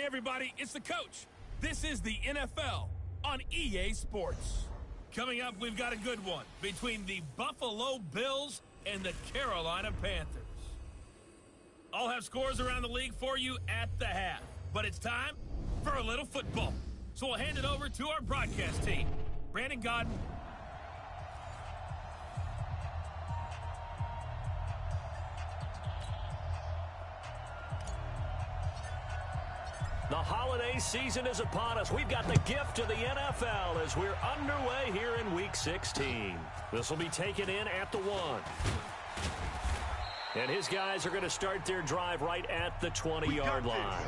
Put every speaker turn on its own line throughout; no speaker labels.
Hey, everybody, it's the coach. This is the NFL on EA Sports. Coming up, we've got a good one between the Buffalo Bills and the Carolina Panthers. I'll have scores around the league for you at the half, but it's time for a little football. So we'll hand it over to our broadcast team. Brandon Godden.
The holiday season is upon us. We've got the gift of the NFL as we're underway here in Week 16. This will be taken in at the 1. And his guys are going to start their drive right at the 20-yard line.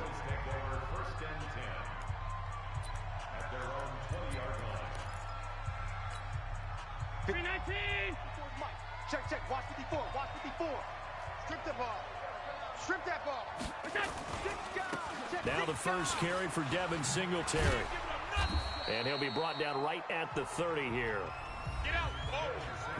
Check. Watch 54. Strip the ball. Strip that ball.
Now the first carry for Devin Singletary. And he'll be brought down right at the 30 here.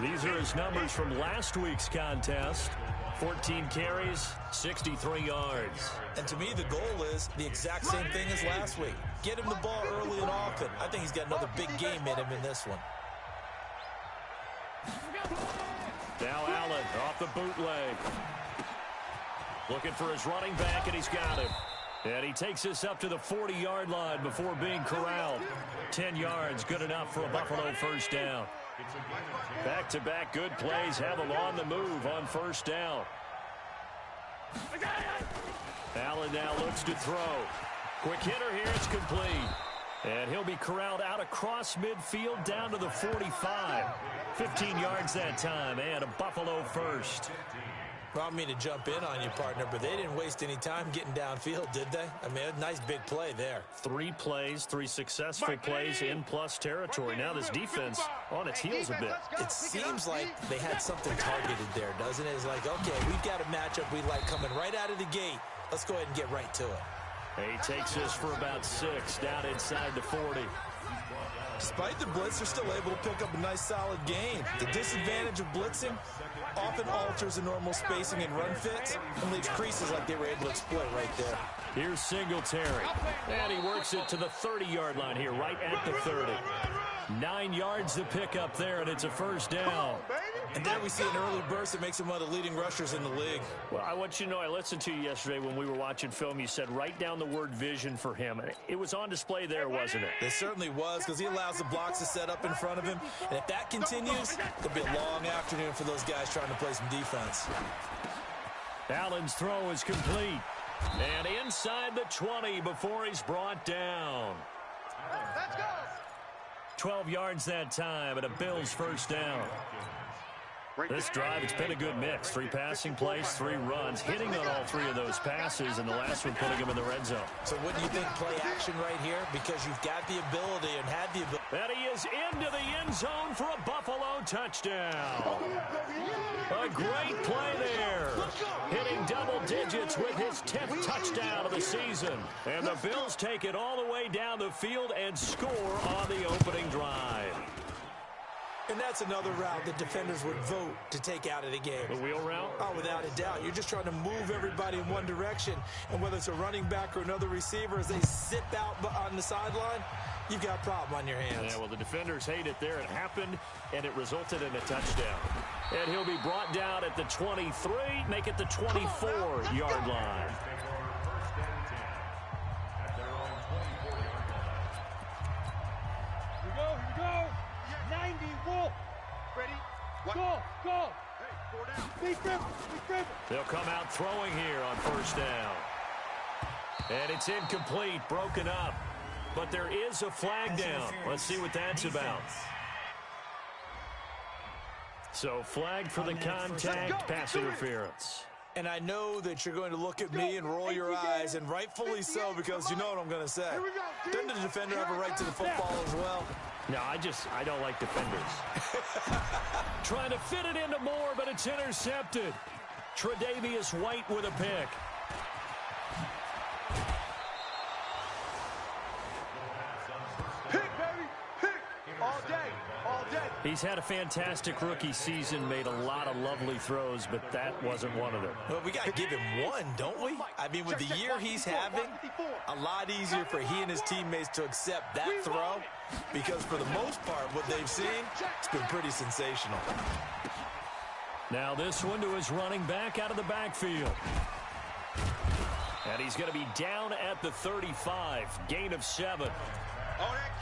These are his numbers from last week's contest. 14 carries, 63 yards.
And to me, the goal is the exact same thing as last week. Get him the ball early and often. I think he's got another big game in him in this one.
Now Allen off the bootleg. Looking for his running back, and he's got him. And he takes this up to the 40-yard line before being corralled. 10 yards, good enough for a Buffalo first down. Back-to-back good plays have him on the move on first down. Allen now looks to throw. Quick hitter here, it's complete. And he'll be corralled out across midfield down to the 45. 15 yards that time, and a Buffalo first.
Well, I don't mean to jump in on you, partner, but they didn't waste any time getting downfield, did they? I mean, a nice big play there.
3 plays, 3 successful plays in plus territory. Now this defense on its heels a bit.
It seems like they had something targeted there, doesn't it? It's like, okay, we've got a matchup we like coming right out of the gate. Let's go ahead and get right to it.
He takes this for about 6 down inside the 40.
Despite the blitz, they're still able to pick up a nice solid gain. The disadvantage of blitzing often alters the normal spacing and run fits and leaves creases like they were able to exploit right there.
Here's Singletary. And he works it to the 30-yard line here, right at the 30. 9 yards to pick up there, and it's a first down.
And there we see an early burst that makes him one of the leading rushers in the league.
Well, I want you to know, I listened to you yesterday when we were watching film. You said write down the word vision for him. It was on display there, wasn't it?
It certainly was, because he allows the blocks to set up in front of him. And if that continues, it'll be a long afternoon for those guys trying to play some defense.
Allen's throw is complete. And inside the 20 before he's brought down.
Let's go.
12 yards that time, and a Bills first down. This drive, it's been a good mix. 3 passing plays, 3 runs, hitting on all 3 of those passes, and the last one putting him in the red zone.
So wouldn't you think play action right here? Because you've got the ability and had the ability.
And he is into the end zone for a Buffalo touchdown. A great play there. Hitting double digits with his 10th touchdown of the season. And the Bills take it all the way down the field and score on the opening drive.
And that's another route that defenders would vote to take out of the game.
The wheel route?
Oh, without a doubt. You're just trying to move everybody in one direction. And whether it's a running back or another receiver, as they zip out on the sideline, you've got a problem on your hands.
Yeah, well, the defenders hate it there. It happened, and it resulted in a touchdown. And he'll be brought down at the 23, make it the 24-yard line.
Here we go. 90 Wolf. Ready? Go. Hey, 4 down.
They'll come out throwing here on first down. And it's incomplete, broken up. But there is a flag down. Let's see what that's about. So flag for the contact, pass interference.
And I know that you're going to look at me and roll your eyes, and rightfully so, because you know what I'm going to say. Doesn't the defender have a right to the football as well?
No, I don't like defenders. Trying to fit it into Moore, but it's intercepted. Tre'Davious White with a pick.
Pick, baby, pick. All day.
He's had a fantastic rookie season, made a lot of lovely throws, but that wasn't one of them.
Well, we got to give him one, don't we? I mean, with the year he's having, a lot easier for he and his teammates to accept that throw, because for the most part, what they've seen, it's been pretty sensational.
Now this one to his running back out of the backfield. And he's going to be down at the 35, gain of 7.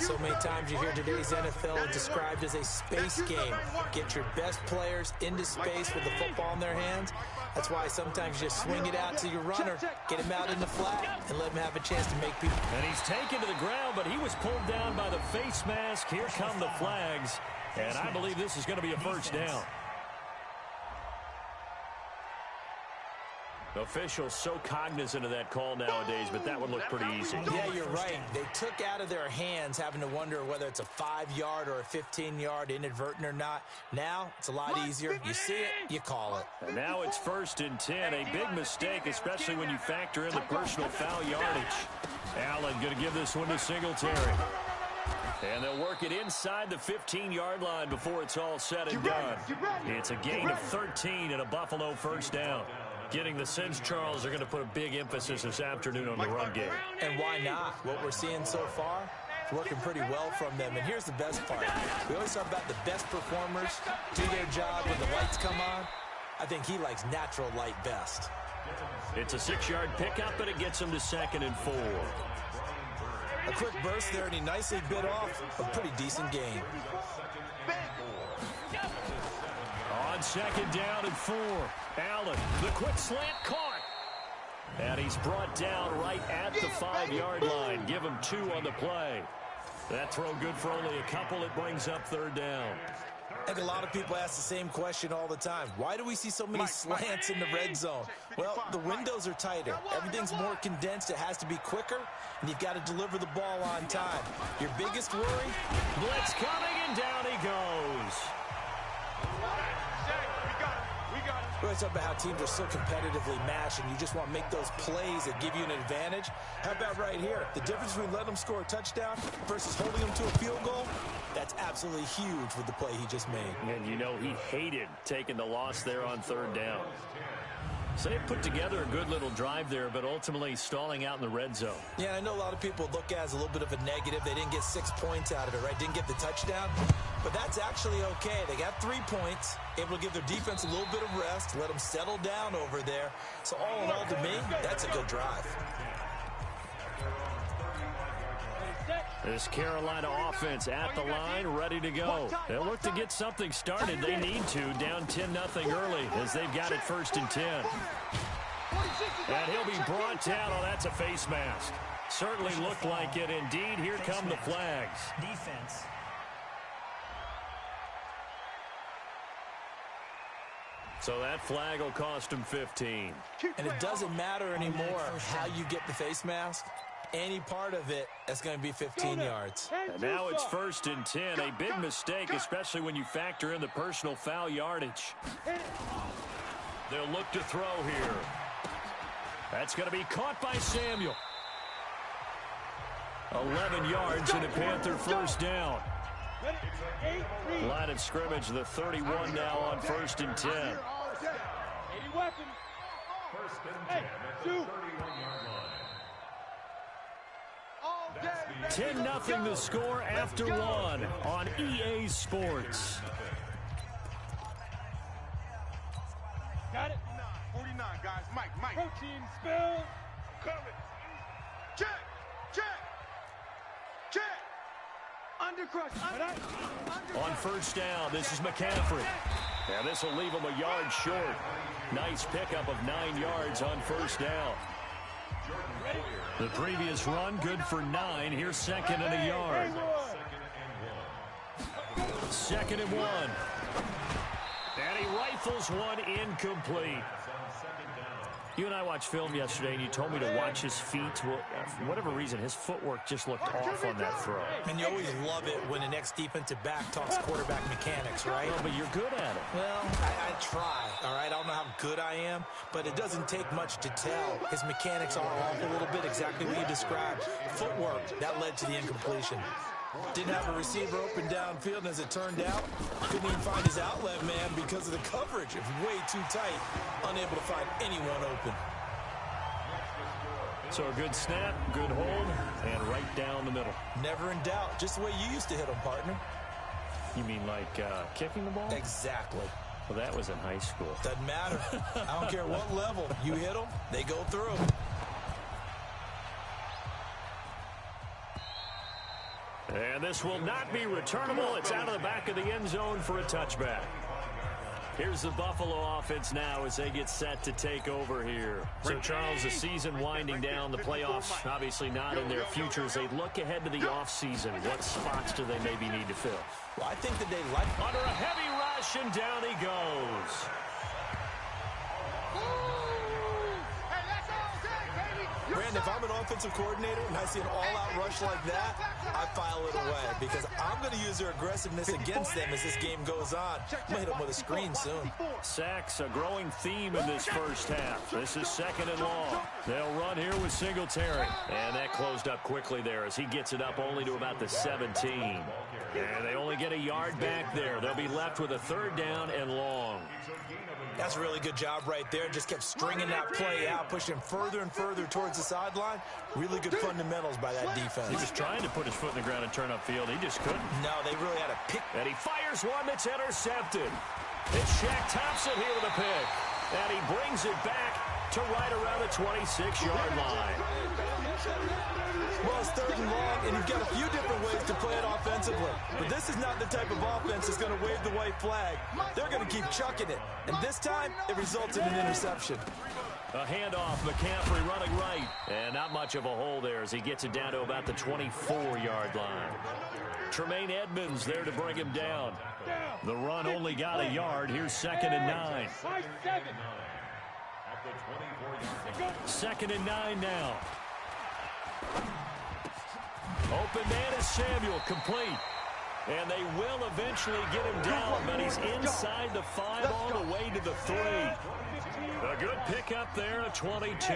So many times you hear today's NFL described as a space game. Get your best players into space with the football in their hands. That's why sometimes you just swing it out to your runner, get him out in the flat, and let him have a chance to make people.
And he's taken to the ground, but he was pulled down by the face mask. Here come the flags, and I believe this is going to be a first down. Officials so cognizant of that call nowadays, but that one looked pretty easy.
Yeah, you're right. They took out of their hands having to wonder whether it's a 5-yard or a 15-yard, inadvertent or not. Now, it's a lot easier. You see it, you call it.
And now it's 1st and 10. A big mistake, especially when you factor in the personal foul yardage. Allen going to give this one to Singletary. And they'll work it inside the 15-yard line before it's all said and done. It's a gain of 13 and a Buffalo first down. Getting the sense Charles are going to put a big emphasis this afternoon on the run game.
And why not? What we're seeing so far, it's working pretty well from them. And here's the best part. We always talk about the best performers do their job when the lights come on. I think he likes natural light best.
It's a 6-yard pickup, and it gets him to 2nd and 4.
A quick burst there, and he nicely bit off a pretty decent gain.
On 2nd down and 4. Allen, the quick slant caught. And he's brought down right at the 5-yard line. Give him 2 on the play. That throw good for only a couple. It brings up 3rd down.
I think a lot of people ask the same question all the time. Why do we see so many slants in the red zone? Well, the windows are tighter. Everything's more condensed. It has to be quicker, and you've got to deliver the ball on time. Your biggest worry?
Blitz coming, and down he goes.
We always talk about how teams are so competitively matched, and you just want to make those plays that give you an advantage. How about right here? The difference between letting them score a touchdown versus holding them to a field goal, that's absolutely huge with the play he just made.
And you know he hated taking the loss there on 3rd down. So they put together a good little drive there, but ultimately stalling out in the red zone.
Yeah, I know a lot of people look at it as a little bit of a negative. They didn't get 6 points out of it, right? Didn't get the touchdown. But that's actually okay. They got 3 points, able to give their defense a little bit of rest, let them settle down over there. So all in all, to me, that's a good drive.
This Carolina offense at the line, ready to go. They'll look to get something started. They need to, down 10-0 early as they've got it 1st and 10. And he'll be brought down. Oh, that's a face mask. Certainly looked like it. Indeed, here come the flags.
Defense.
So that flag will cost him 15.
And it doesn't matter anymore how you get the face mask. Any part of it, that's going to be 15 yards.
And now it's 1st and 10. A big mistake, especially when you factor in the personal foul yardage. They'll look to throw here. That's going to be caught by Samuel. 11 yards and a Panther first down. Line of scrimmage, the 31 now on 1st and 10. 10-0 the score after 1 on EA Sports.
Got it? 49, guys. Mike. Protein spill. Coming. Check. Undercrush.
On 1st down, this is McCaffrey. And this will leave him a yard short. Nice pickup of 9 yards on 1st down. The previous run, good for 9. Here's 2nd and a yard. 2nd and 1. And he rifles one incomplete. You and I watched film yesterday, and you told me to watch his feet. Well, for whatever reason, his footwork just looked off on that throw.
And you always love it when the next defensive back talks quarterback mechanics, right?
Well, but you're good at it.
Well, I try, all right? I don't know how good I am, but it doesn't take much to tell. His mechanics are off a little bit, exactly what you described. Footwork, that led to the incompletion. Didn't have a receiver open downfield, and as it turned out, couldn't even find his outlet man because of the coverage. It was way too tight, unable to find anyone open.
So a good snap, good hold, and right down the middle.
Never in doubt. Just the way you used to hit them, partner.
You mean like kicking the ball?
Exactly.
Well, that was in high school.
Doesn't matter. I don't care what level. You hit them, they go through.
And this will not be returnable. It's out of the back of the end zone for a touchback. Here's the Buffalo offense now as they get set to take over here. So, Charles, the season winding down, the playoffs obviously not in their future. As they look ahead to the offseason, what spots do they maybe need to fill?
Well, I think that they like...
Under a heavy rush, and down he goes.
Brandon, if I'm an offensive coordinator and I see an all-out rush like that, I file it away because I'm going to use their aggressiveness against them as this game goes on. I'm going to hit them with a screen soon.
Sacks, a growing theme in this first half. This is 2nd and long. They'll run here with Singletary. And that closed up quickly there as he gets it up only to about the 17. And they only get a yard back there. They'll be left with a 3rd down and long.
That's a really good job right there. Just kept stringing that play out, pushing further and further towards the sideline. Really good fundamentals by that defense.
He was trying to put his foot in the ground and turn upfield. He just couldn't.
No, they really had to pick.
And he fires one that's intercepted. It's Shaq Thompson here with a pick. And he brings it back to right around the 26-yard line.
Well, it's 3rd and long, and you've got a few different ways to play it offensively. But this is not the type of offense that's going to wave the white flag. They're going to keep chucking it. And this time, it results in an interception.
A handoff, McCaffrey running right. And not much of a hole there as he gets it down to about the 24-yard line. Tremaine Edmonds there to bring him down. The run only got a yard. Here's 2nd and 9. 2nd and 9 now. Open man is Samuel, complete. And they will eventually get him down, but he's inside the 5 all the way to the 3. A good pickup there at 22.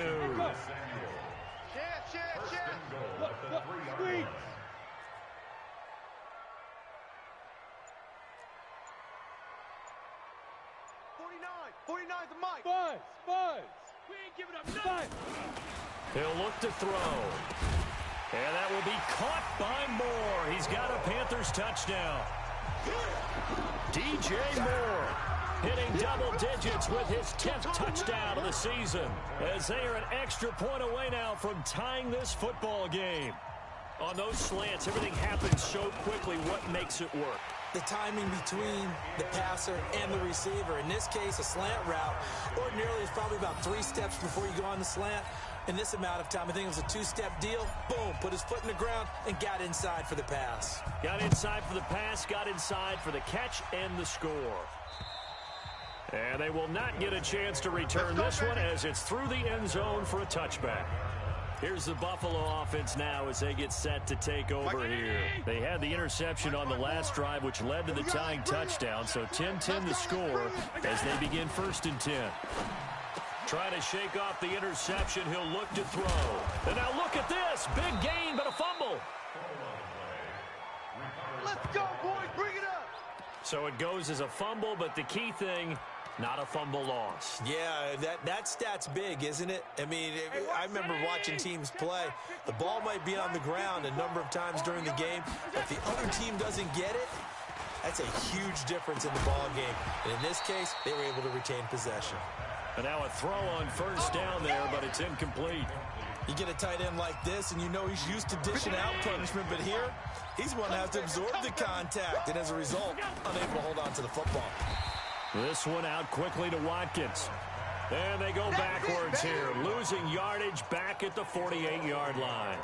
Screen. 49 the mic. Buzz. We ain't giving up nothing.
He'll look to throw. And that will be caught by Moore. He's got a Panthers touchdown. DJ Moore hitting double digits with his 10th touchdown of the season, as they are an extra point away now from tying this football game. On those slants, everything happens so quickly. What makes it work?
The timing between the passer and the receiver. In this case, a slant route ordinarily is probably about 3 steps before you go on the slant. In this amount of time, I think it was a 2-step deal. Boom, put his foot in the ground and got inside for the pass.
Got inside for the pass, got inside for the catch and the score. And they will not get a chance to return this one as it's through the end zone for a touchback. Here's the Buffalo offense now as they get set to take over here. They had the interception on the last drive, which led to the tying touchdown. So 10-10 the score as they begin 1st and 10. Trying to shake off the interception. He'll look to throw. And now look at this. Big gain, but a fumble.
Let's go, boys. Bring it up.
So it goes as a fumble, but the key thing, not a fumble loss.
Yeah, that stat's big, isn't it? I mean, I remember watching teams play. The ball might be on the ground a number of times during the game, but if the other team doesn't get it, that's a huge difference in the ball game. And in this case, they were able to retain possession.
And now a throw on 1st down there, but it's incomplete.
You get a tight end like this, and you know he's used to dishing out punishment, but here, he's one that has to absorb the contact, and as a result, unable to hold on to the football.
This one out quickly to Watkins. And they go backwards here, losing yardage back at the 48-yard line.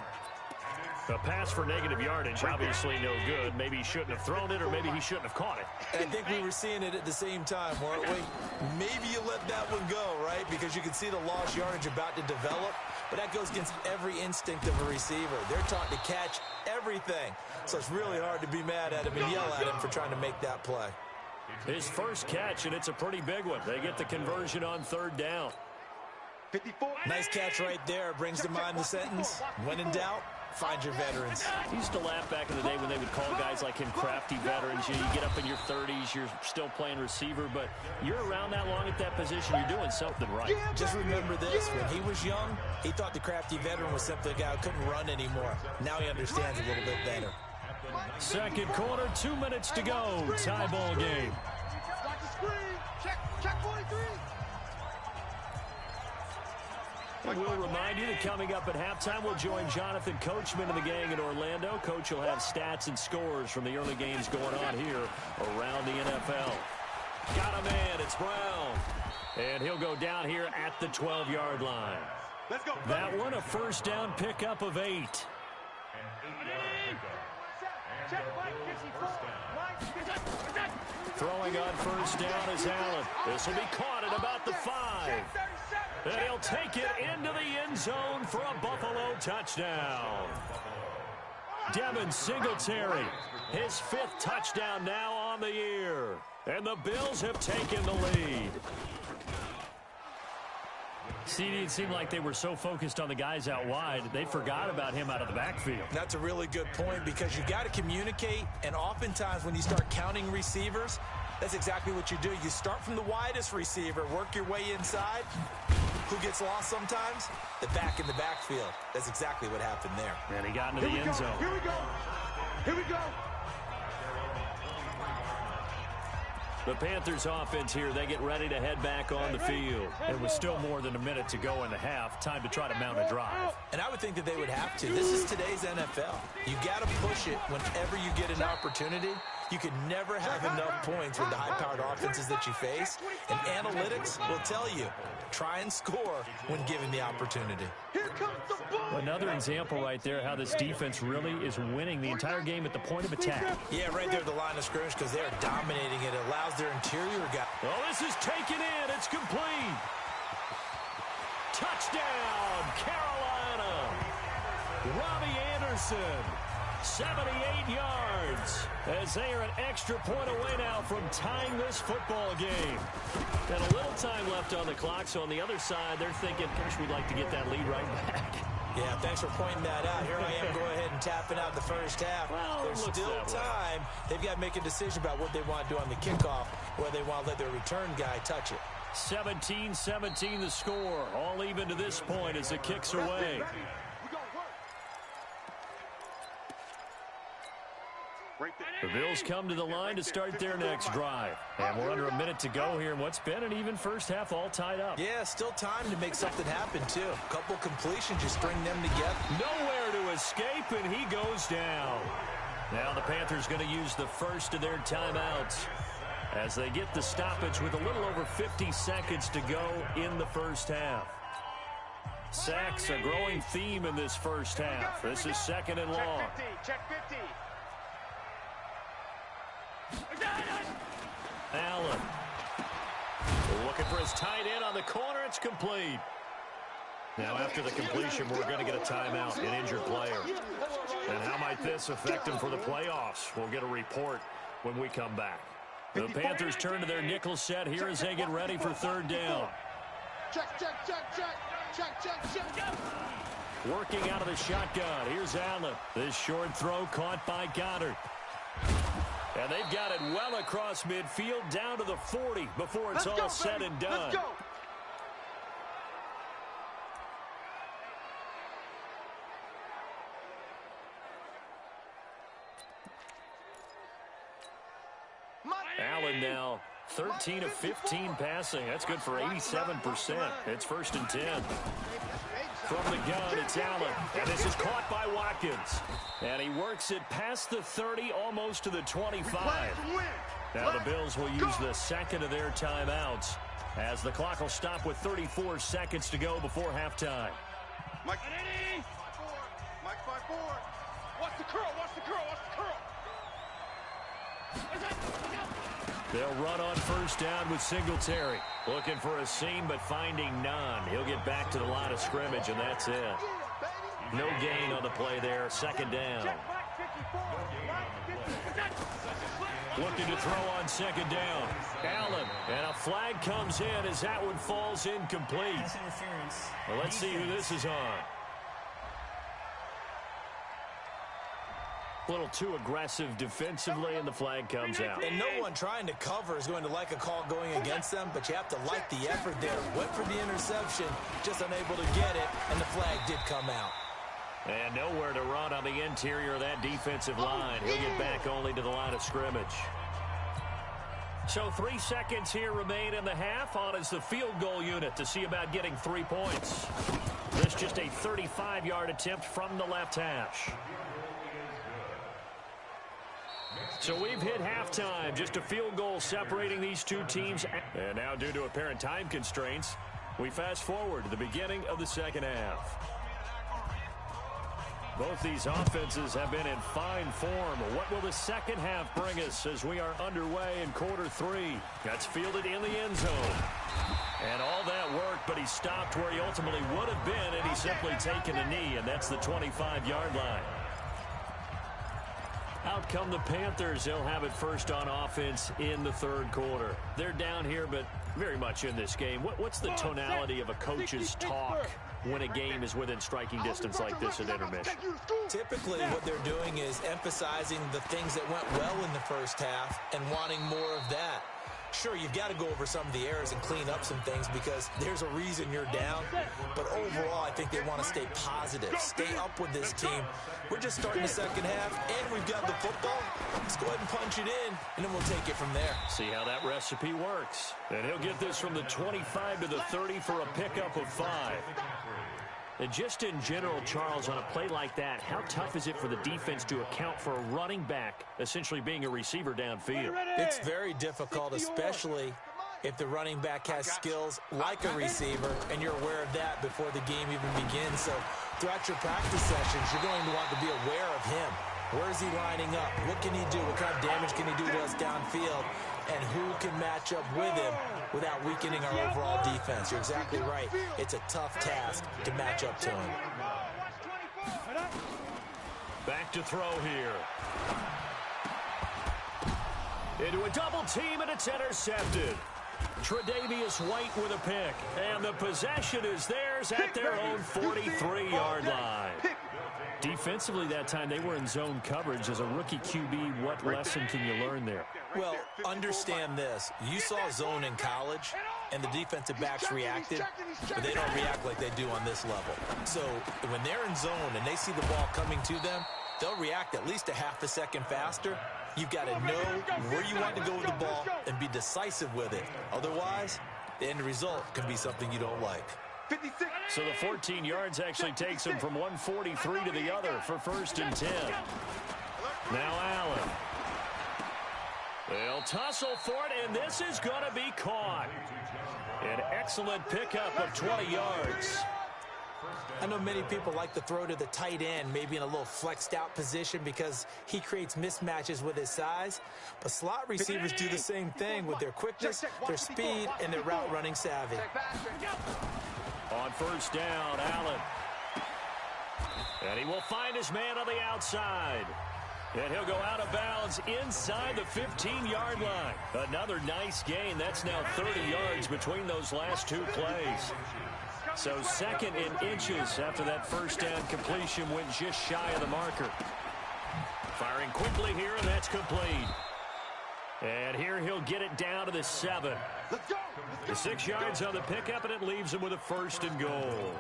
A pass for negative yardage, obviously no good. Maybe he shouldn't have thrown it, or maybe he shouldn't have caught it.
And I think we were seeing it at the same time, weren't we? Maybe you let that one go, right? Because you can see the lost yardage about to develop. But that goes against every instinct of a receiver. They're taught to catch everything. So it's really hard to be mad at him and yell at him for trying to make that play.
His first catch, and it's a pretty big one. They get the conversion on 3rd down.
54.
Nice catch right there. Brings to mind the sentence, when in doubt, find your veterans.
I used to laugh back in the day when they would call guys like him crafty veterans. You get up in your 30s, you're still playing receiver, but you're around that long at that position, you're doing something right.
Just remember this, when he was young, he thought the crafty veteran was simply a guy who couldn't run anymore. Now he understands a little bit better.
Second quarter, 2 minutes to go. Tie ball game.
Check 43.
And we'll remind you that coming up at halftime, we'll join Jonathan Coachman and the gang in Orlando. Coach will have stats and scores from the early games going on here around the NFL. Got a man, it's Brown. And he'll go down here at the 12-yard line.
Let's go.
That one, a first down pickup of 8. Throwing on first down is Allen. This will be caught at about the 5. And he'll take it into the end zone for a Buffalo touchdown. Devin Singletary, his 5th touchdown now on the year. And the Bills have taken the lead. CD, it seemed like they were so focused on the guys out wide, they forgot about him out of the backfield.
That's a really good point because you got to communicate, and oftentimes when you start counting receivers, that's exactly what you do. You start from the widest receiver, work your way inside. Who gets lost sometimes? The back in the backfield. That's exactly what happened there.
And he got into the end zone.
Here we go. Here we go.
The Panthers offense here, they get ready to head back on the field. It was still more than a minute to go in the half. Time to try to mount a drive.
And I would think that they would have to. This is today's NFL. You got to push it whenever you get an opportunity. You can never have enough points with the high-powered offenses that you face. And analytics will tell you, try and score when given the opportunity.
Here comes the ball.
Another example right there how this defense really is winning the entire game at the point of attack.
Yeah, right there at the line of scrimmage because they're dominating it. It allows their interior guy.
Oh, this is taken in. It's complete. Touchdown, Carolina. Robbie Anderson. 78 yards as they are an extra point away now from tying this football game. And a little time left on the clock, so on the other side, they're thinking, gosh, we'd like to get that lead right back.
Yeah, thanks for pointing that out. Here I am, go ahead and tapping out the first half.
Well,
there's still time. They've got to make a decision about what they want to do on the kickoff, where they want to let their return guy touch it.
17-17 the score. All even to this point as it kicks away. The Bills come to the line to start their next drive. And we're under a minute to go here in what's been an even first half, all tied up.
Yeah, still time to make something happen, too. A couple completions, just string them together.
Nowhere to escape, and he goes down. Now the Panthers going to use the first of their timeouts as they get the stoppage with a little over 50 seconds to go in the first half. Sacks, a growing theme in this first half. This is second and long.
Check 50.
Allen. Looking for his tight end on the corner. It's complete. Now after the completion, we're going to get a timeout, an injured player. And how might this affect him for the playoffs? We'll get a report when we come back. The Panthers turn to their nickel set here as they get ready for third down.
Check.
Working out of the shotgun. Here's Allen. This short throw caught by Goddard. And they've got it well across midfield down to the 40 before it's all said and done.
Let's go.
Allen now 13 of 15 passing. That's good for 87%. It's first and 10. From the gun, it's Allen. And this is caught by Watkins. And he works it past the 30, almost to the 25. Now the Bills will use the second of their timeouts as the clock will stop with 34 seconds to go before halftime.
Mike 5-4. Watch the curl.
They'll run on first down with Singletary. Looking for a seam, but finding none. He'll get back to the line of scrimmage, and that's it. No gain on the play there. Second down. Looking to throw on second down. Allen, and a flag comes in as that one falls incomplete. Well, let's see who this is on. A little too aggressive defensively, and the flag comes out.
And no one trying to cover is going to like a call going against them, but you have to like the effort there. Went for the interception, just unable to get it, and the flag did come out.
And nowhere to run on the interior of that defensive line. He'll get back only to the line of scrimmage. So 3 seconds here remain in the half. On is the field goal unit to see about getting 3 points. This just a 35-yard attempt from the left hash. So we've hit halftime. Just a field goal separating these two teams. And now, due to apparent time constraints, we fast forward to the beginning of the second half. Both these offenses have been in fine form. What will the second half bring us as we are underway in quarter 3? That's fielded in the end zone. And all that work, but he stopped where he ultimately would have been, and he's simply taken a knee, and that's the 25-yard line. Out come the Panthers. They'll have it first on offense in the third quarter. They're down here, but very much in this game. What's the tonality of a coach's talk when a game is within striking distance like this at intermission?
Typically, what they're doing is emphasizing the things that went well in the first half and wanting more of that. Sure, you've got to go over some of the errors and clean up some things because there's a reason you're down. But overall, I think they want to stay positive, stay up with this team. We're just starting the second half, and we've got the football. Let's go ahead and punch it in, and then we'll take it from there.
See how that recipe works. And he'll get this from the 25 to the 30 for a pickup of 5. And just in general, Charles, on a play like that, how tough is it for the defense to account for a running back essentially being a receiver downfield?
It's very difficult, especially if the running back has skills like a receiver, and you're aware of that before the game even begins. So throughout your practice sessions, you're going to want to be aware of him. Where is he lining up? What can he do? What kind of damage can he do to us downfield? And who can match up with him without weakening our overall defense? You're exactly right. It's a tough task to match up to him.
Back to throw here. Into a double team, and it's intercepted. Tre'Davious White with a pick. And the possession is theirs at their own 43-yard line. Defensively that time, they were in zone coverage. As a rookie QB, what lesson can you learn there?
Well, understand this. You saw zone in college, and the defensive backs reacted, but they don't react like they do on this level. So when they're in zone and they see the ball coming to them, they'll react at least a half a second faster. You've got to know where you want to go with the ball and be decisive with it. Otherwise, the end result can be something you don't like.
So the 14 yards actually takes him from 143 to the other for 1st and 10. Now Allen. They'll tussle for it, and this is going to be caught. An excellent pickup of 20 yards.
I know many people like to throw to the tight end, maybe in a little flexed out position because he creates mismatches with his size. But slot receivers do the same thing with their quickness, their speed, and their route running savvy.
On 1st down, Allen. And he will find his man on the outside. And he'll go out of bounds inside the 15-yard line. Another nice gain. That's now 30 yards between those last 2 plays. So 2nd in inches after that 1st down completion went just shy of the marker. Firing quickly here, and that's complete. And here he'll get it down to the 7. The 6 yards on the pickup, and it leaves him with a 1st and goal.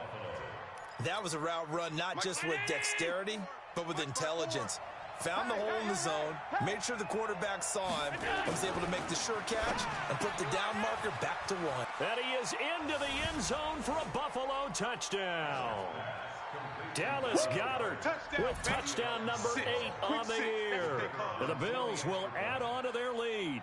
That was a route run not just with dexterity, but with intelligence. Found the hole in the zone, made sure the quarterback saw him, and was able to make the sure catch and put the down marker back to 1.
And he is into the end zone for a Buffalo touchdown. Dallas Goedert with touchdown number 8 on the year. And the Bills will add on to their lead.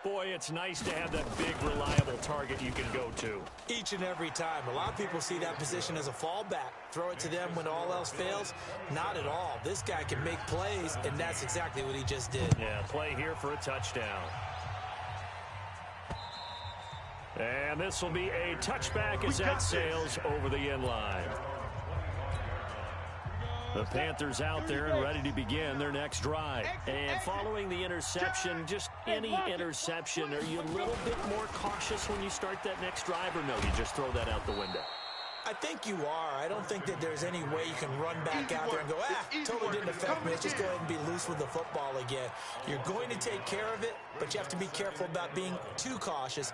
Boy, it's nice to have that big, reliable target you can go to.
Each and every time. A lot of people see that position as a fallback. Throw it to them when all else fails. Not at all. This guy can make plays, and that's exactly what he just did.
Yeah, play here for a touchdown. And this will be a touchback as that sails over the end line. The Panthers out there and ready to begin their next drive. And following the interception, just any interception, are you a little bit more cautious when you start that next drive, or no, you just throw that out the window?
I think you are. I don't think that there's any way you can run back out there and go, totally didn't affect me. Let's just go ahead and be loose with the football again. You're going to take care of it, but you have to be careful about being too cautious.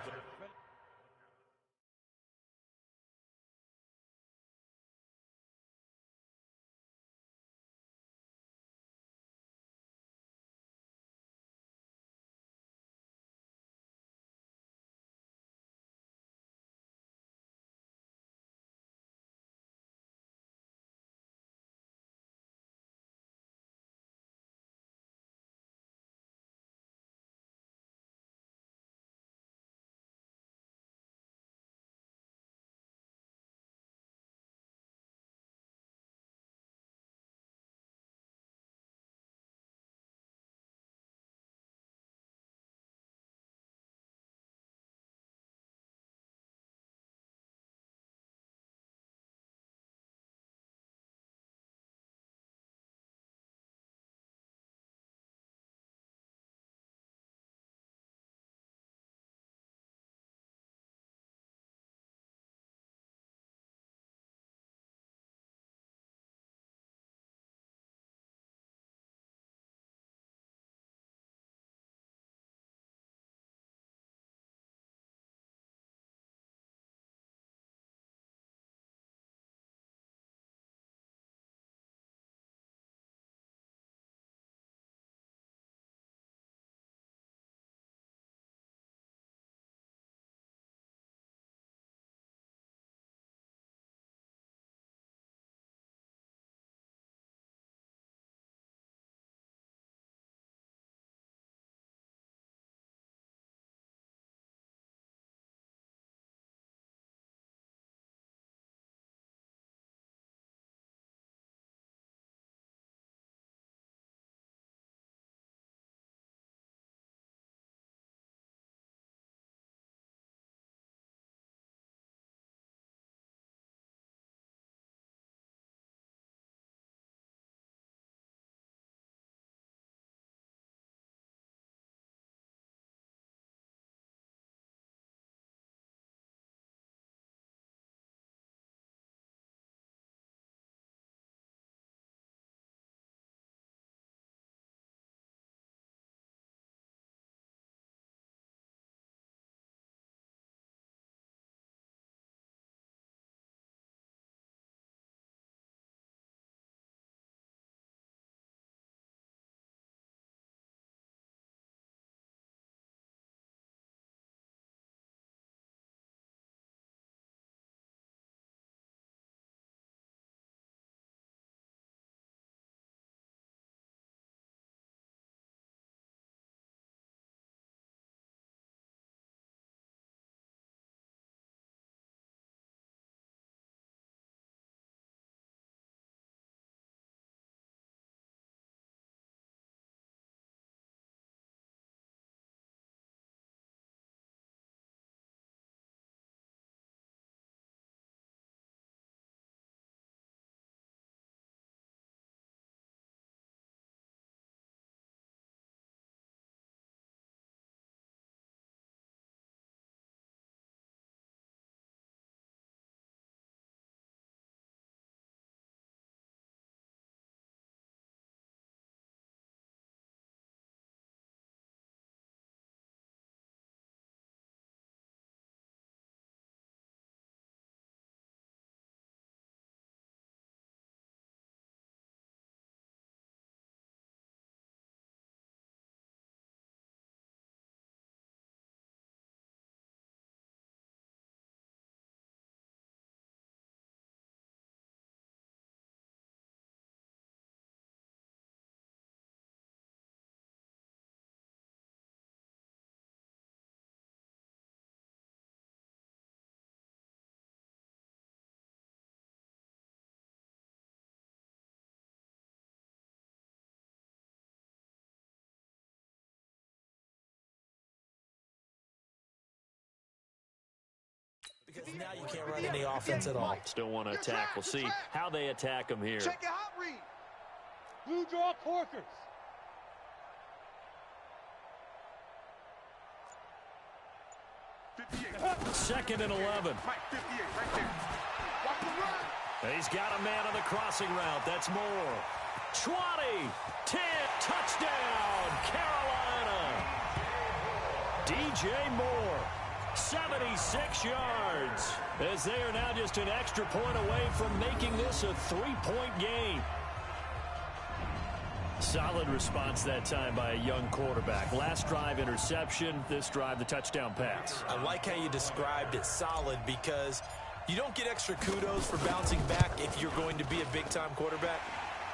Because now you can't run any offense at all.
Still want to attack. We'll see how they attack them here.
Check your hot read. Blue draw Corkers.
Second and 11.
Mike, 58, right there.
He's got a man on the crossing route. That's Moore. 20, 10, touchdown, Carolina. DJ Moore, 76 yards, as they are now just an extra point away from making this a 3-point game. Solid response that time by a young quarterback. Last drive, interception. This drive, the touchdown pass.
I like how you described it, solid, because you don't get extra kudos for bouncing back if you're going to be a big-time quarterback.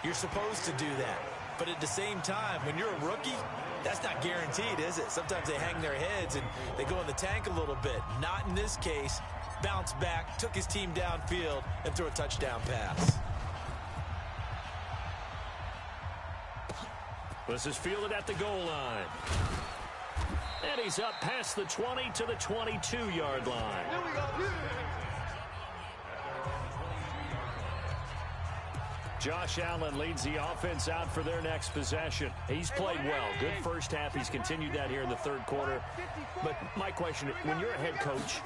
You're supposed to do that. But at the same time, when you're a rookie, that's not guaranteed, is it? Sometimes they hang their heads and they go in the tank a little bit. Not in this case. Bounced back, took his team downfield, and threw a touchdown pass.
This is fielded at the goal line. And he's up past the 20 to the 22-yard line.
Here we go.
Josh Allen leads the offense out for their next possession. He's played well. Good first half. He's continued that here in the third quarter. But my question, when you're a head coach,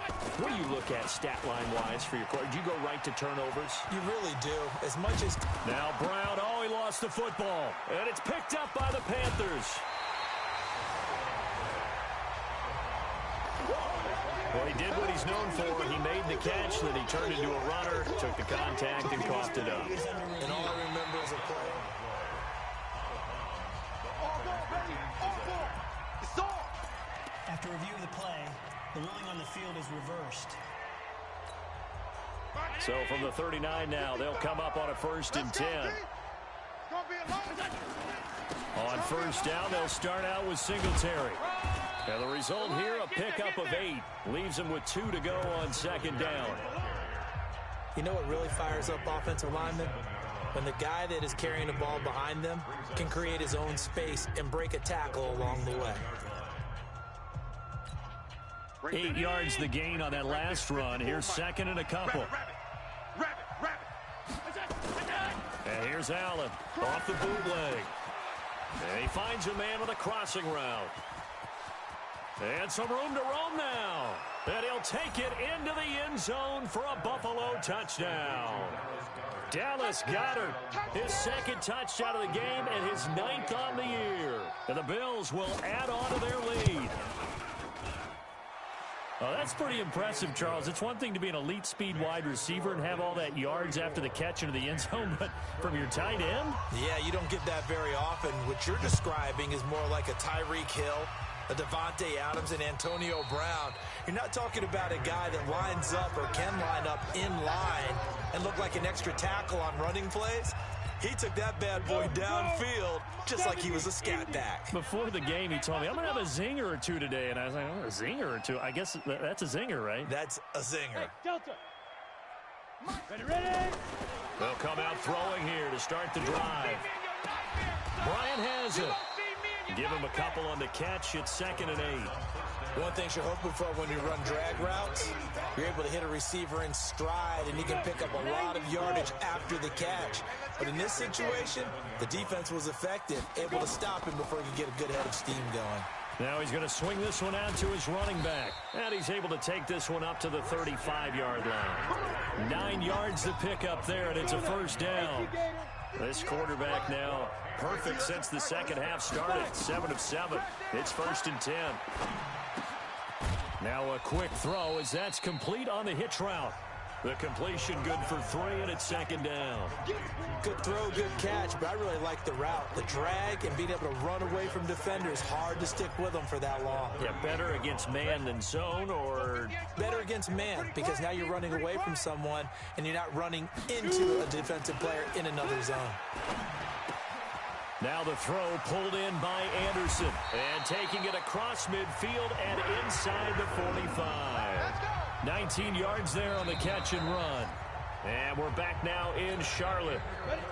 what do you look at stat line-wise for your quarterback? Do you go right to turnovers?
You really do. As much as...
Now Brown, he lost the football. And it's picked up by the Panthers. Well, he did what he's known for. He made the catch, then he turned into a runner, took the contact, and coughed it up.
And all I remember is a play.
After review of the play, the ruling on the field is reversed.
So from the 39 now, they'll come up on a 1st and 10. On first down, they'll start out with Singletary. And the result here, a pickup of 8. Leaves them with 2 to go on 2nd down.
You know what really fires up offensive linemen? When the guy that is carrying the ball behind them can create his own space and break a tackle along the way.
8 yards the gain on that last run. Here's 2nd and a couple. And here's Allen off the bootleg. And he finds a man with a crossing route. And some room to roam now. And he'll take it into the end zone for a Buffalo touchdown. Dallas Goedert, his 2nd touchdown of the game and his 9th on the year. And the Bills will add on to their lead. Oh, that's pretty impressive, Charles. It's one thing to be an elite speed wide receiver and have all that yards after the catch into the end zone, but from your tight end?
Yeah, you don't get that very often. What you're describing is more like a Tyreek Hill, a Devontae Adams, and Antonio Brown. You're not talking about a guy that lines up or can line up in line and look like an extra tackle on running plays. He took that bad boy downfield just like he was a scat back.
Before the game, he told me, I'm going to have a zinger or two today. And I was like, oh, a zinger or two? I guess that's a zinger, right?
That's a zinger.
Hey, Delta. Ready?
They'll come out throwing here to start the drive. Brian has it. Give him a couple on the catch. It's 2nd and 8.
One thing you're hoping for when you run drag routes, you're able to hit a receiver in stride, and he can pick up a lot of yardage after the catch. But in this situation, the defense was effective, able to stop him before he could get a good head of steam going.
Now he's going to swing this one out to his running back. And he's able to take this one up to the 35-yard line. 9 yards to pick up there, and it's a 1st down. This quarterback now perfect since the second half started. 7 of 7. It's 1st and 10. Now a quick throw as that's complete on the hitch route. The completion good for 3, and it's 2nd down.
Good throw, good catch, but I really like the route. The drag and being able to run away from defenders, hard to stick with them for that long.
Yeah, better against man than zone, or?
Better against man, because now you're running away from someone and you're not running into a defensive player in another zone.
Now the throw pulled in by Anderson. And taking it across midfield and inside the 45. 19 yards there on the catch and run. And we're back now in Charlotte.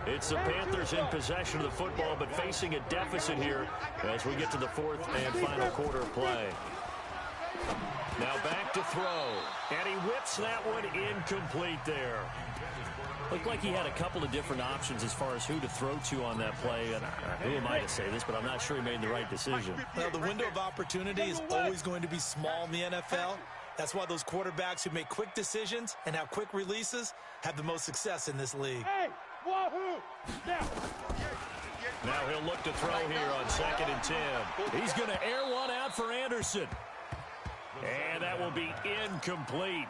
It's the Panthers in possession of the football, but facing a deficit here as we get to the 4th and final quarter of play. Now back to throw. And he whips that one incomplete there. Looked like he had a couple of different options as far as who to throw to on that play. And who am I to say this, but I'm not sure he made the right decision.
Well, the window of opportunity is always going to be small in the NFL. That's why those quarterbacks who make quick decisions and have quick releases have the most success in this league.
Hey, wahoo!
Now he'll look to throw here on 2nd and 10. He's going to air one out for Anderson. And that will be incomplete.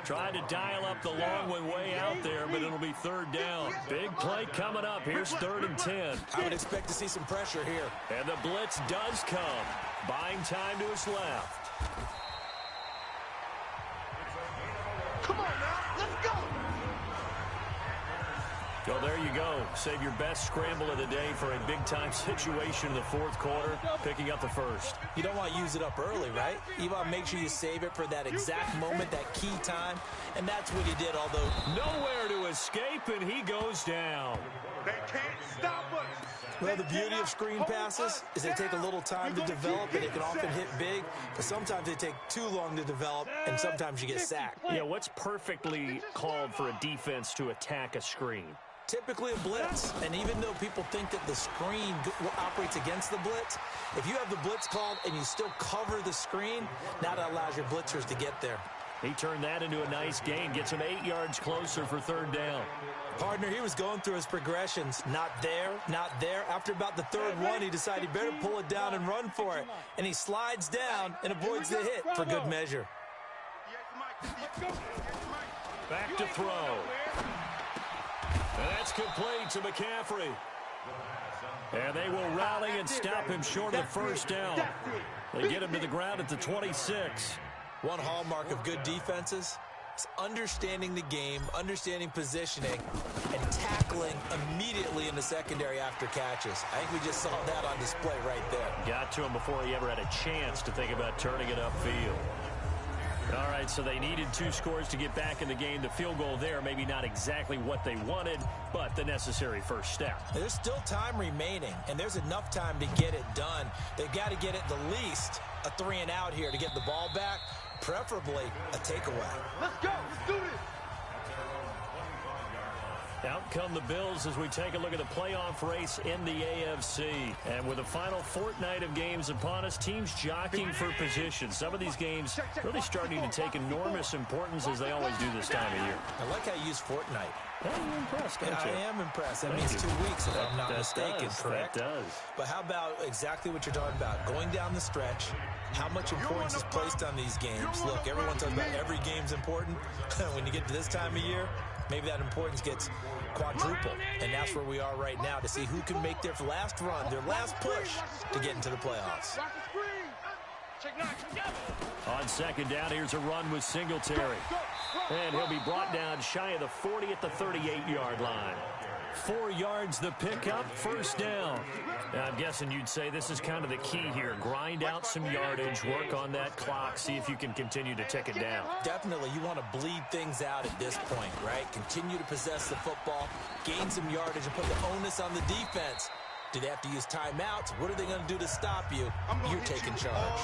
Tried to dial up the long one way out there, but it'll be 3rd down. Big play coming up. Here's 3rd and 10.
I would expect to see some pressure here.
And the blitz does come. Buying time to his left.
Come on now, let's go!
So there you go. Save your best scramble of the day for a big-time situation in the 4th quarter, picking up the 1st.
You don't want to use it up early, right? You want to make sure you save it for that exact moment, that key time, and that's what he did, although
nowhere to escape, and he goes down.
They can't stop us!
Well, the beauty of screen passes is they take a little time to develop, and they can often hit big, but sometimes they take too long to develop, and sometimes you get sacked.
Yeah, what's perfectly called for a defense to attack a screen?
Typically a blitz, and even though people think that the screen operates against the blitz, if you have the blitz called and you still cover the screen, now that allows your blitzers to get there.
He turned that into a nice gain, gets him 8 yards closer for 3rd down.
Partner, he was going through his progressions. Not there, not there. After about the 3rd one, he decided he better pull it down and run for it. And he slides down and avoids the hit for good measure.
Back to throw. And that's complete to McCaffrey. And they will rally and stop him short of 1st down. They get him to the ground at the 26.
One hallmark of good defenses is understanding the game, understanding positioning, and tackling immediately in the secondary after catches. I think we just saw that on display right there.
Got to him before he ever had a chance to think about turning it upfield. All right, so they needed 2 scores to get back in the game. The field goal there, maybe not exactly what they wanted, but the necessary first step.
There's still time remaining, and there's enough time to get it done. They've got to get at the least a 3 and out here to get the ball back, preferably a takeaway.
Let's go, let's do this!
Out come the Bills as we take a look at the playoff race in the AFC. And with the final fortnight of games upon us, teams jockeying for position. Some of these games really starting to take enormous importance as they always do this time of year.
I like how you use fortnight.
I'm impressed, don't you?
I am impressed. That means 2 weeks, if I'm not mistaken, correct?
That does.
But how about exactly what you're talking about? Going down the stretch, how much importance is placed on these games? Look, everyone talks about every game's important. When you get to this time of year, maybe that importance gets quadrupled. And that's where we are right now to see who can make their last run, their last push to get into the playoffs.
On 2nd down, here's a run with Singletary. And he'll be brought down shy of the 40 at the 38-yard line. 4 yards the pickup, 1st down. Now, I'm guessing you'd say this is kind of the key here. Grind out some yardage, work on that clock, see if you can continue to tick it down.
Definitely, you want to bleed things out at this point, right? Continue to possess the football, gain some yardage, and put the onus on the defense. Do they have to use timeouts? What are they going to do to stop you? You're taking charge.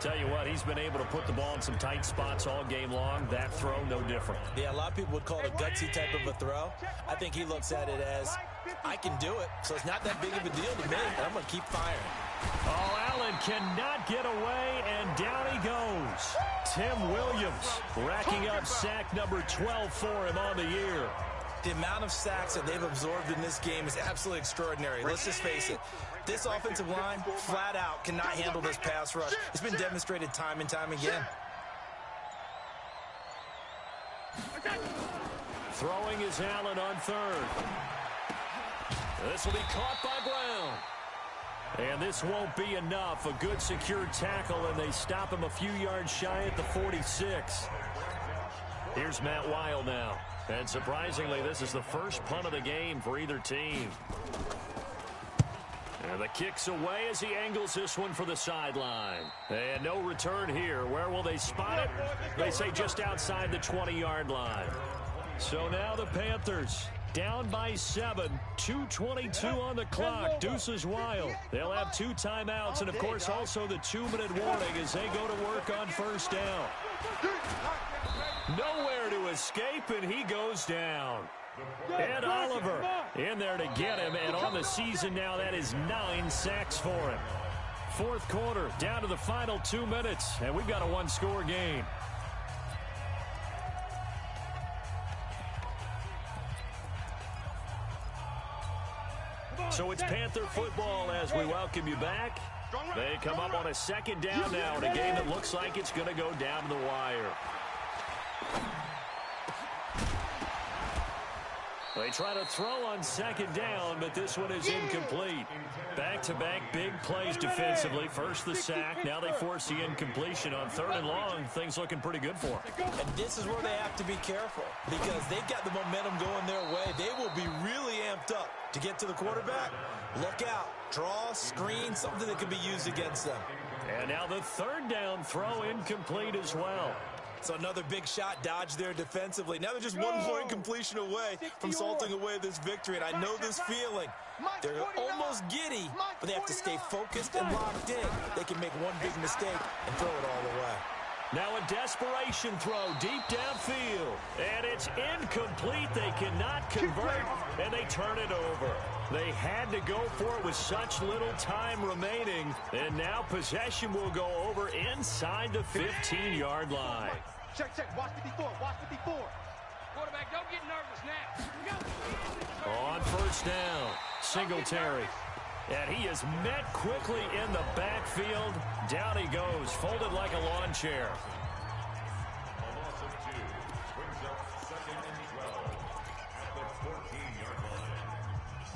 Tell you what, he's been able to put the ball in some tight spots all game long. That throw, no different.
Yeah, a lot of people would call it a gutsy type of a throw. I think he looks at it as, I can do it, so it's not that big of a deal to me. I'm going to keep firing.
Oh, Allen cannot get away, and down he goes. Tim Williams racking up sack number 12 for him on the year.
The amount of sacks that they've absorbed in this game is absolutely extraordinary. Let's just face it. This offensive line, flat out, cannot handle this pass rush. It's been demonstrated time and time again.
Throwing is Allen on 3rd. This will be caught by Brown. And this won't be enough. A good secure tackle, and they stop him a few yards shy at the 46. Here's Matt Weil now. And surprisingly, this is the first punt of the game for either team. And the kick's away as he angles this one for the sideline. And no return here. Where will they spot it? They say just outside the 20-yard line. So now the Panthers down by 7. 2:22 on the clock. Deuces wild. They'll have 2 timeouts and, of course, also the 2-minute warning as they go to work on 1st down. Nowhere to escape, and he goes down. And Oliver in there to get him, and on the season now, that is 9 sacks for him. Fourth quarter, down to the final 2 minutes, and we've got a one-score game. So it's Panther football as we welcome you back. They come up on a second down now in a game that looks like it's going to go down to the wire. They try to throw on second down, but this one is incomplete. Back-to-back big plays defensively. First the sack. Now they force the incompletion on third and long. Things looking pretty good for them.
And this is where they have to be careful because they've got the momentum going their way. They will be really amped up to get to the quarterback. Look out. Draw, screen, something that could be used against them.
And now the third down throw incomplete as well.
So another big shot dodged there defensively. Now they're just 1 point completion away from salting away this victory. And I know this feeling. They're almost giddy, but they have to stay focused and locked in. They can make one big mistake and throw it all away.
Now a desperation throw deep downfield. And it's incomplete. They cannot convert, and they turn it over. They had to go for it with such little time remaining. And now possession will go over inside the 15-yard line.
Check. Watch 54. Quarterback, don't get nervous now.
On first down, Singletary. And he is met quickly in the backfield. Down he goes, folded like a lawn chair.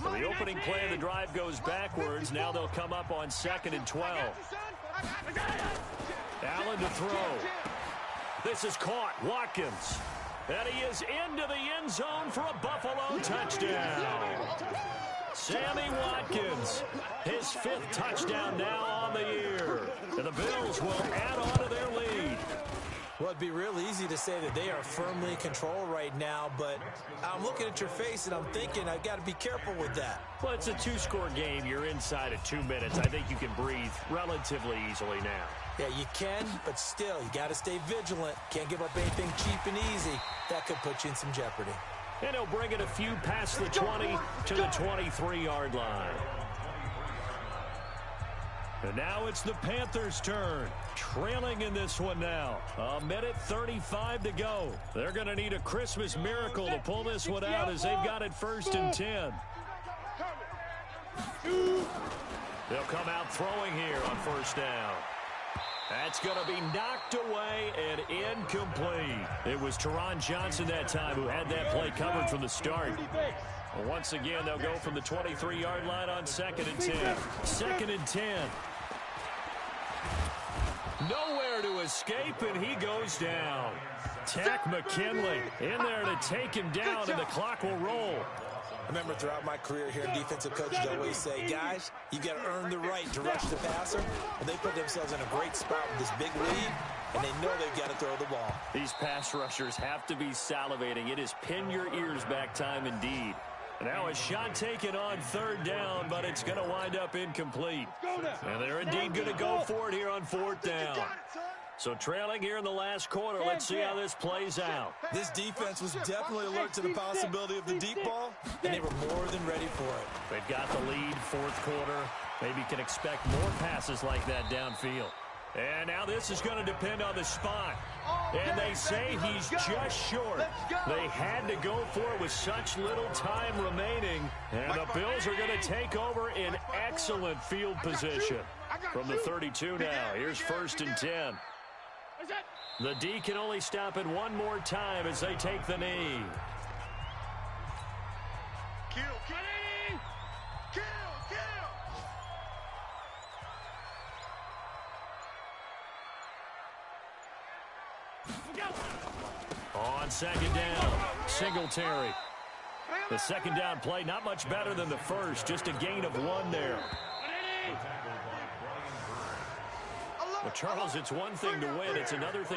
Well, the opening play of the drive goes backwards. Now they'll come up on 2nd and 12. Allen to throw. This is caught. Watkins. And he is into the end zone for a Buffalo touchdown. Sammy Watkins, his 5th touchdown now on the year. And the Bills will add on to their lead.
Well, it'd be real easy to say that they are firmly in control right now, but I'm looking at your face and I'm thinking I've got to be careful with that.
Well, it's a 2-score game. You're inside of 2 minutes. I think you can breathe relatively easily now.
Yeah, you can, but still, you got to stay vigilant. Can't give up anything cheap and easy. That could put you in some jeopardy.
And he'll bring it a few past the 20 to the 23-yard line. And now it's the Panthers' turn. Trailing in this one now. 1:35 to go. They're going to need a Christmas miracle to pull this one out as they've got it 1st and 10. They'll come out throwing here on first down. That's going to be knocked away and incomplete. It was Teron Johnson that time who had that play covered from the start. Well, once again, they'll go from the 23-yard line on 2nd and 10. 2nd and 10. Nowhere to escape, and he goes down. Takk McKinley in there to take him down, and the clock will roll.
I remember throughout my career here, defensive coaches always say, guys, you got to earn the right to rush the passer. And they put themselves in a great spot with this big lead, and they know they've got to throw the ball.
These pass rushers have to be salivating. It is pin your ears back time indeed. Now a shot taken on 3rd down, but it's going to wind up incomplete. And they're indeed going to go for it here on 4th down. So trailing here in the last quarter, let's see how this plays out.
This defense was definitely alert to the possibility of the deep ball, and they were more than ready for it.
They've got the lead, 4th quarter. Maybe can expect more passes like that downfield. And now this is going to depend on the spot. And they say he's just short. They had to go for it with such little time remaining. And the Bills are going to take over in excellent field position. From the 32 now, here's 1st and 10. The D can only stop it one more time as they take the knee. On 2nd down, Singletary. The 2nd down play, not much better than the first, just a gain of 1 there. Well, Charles, it's one thing to win, it's another thing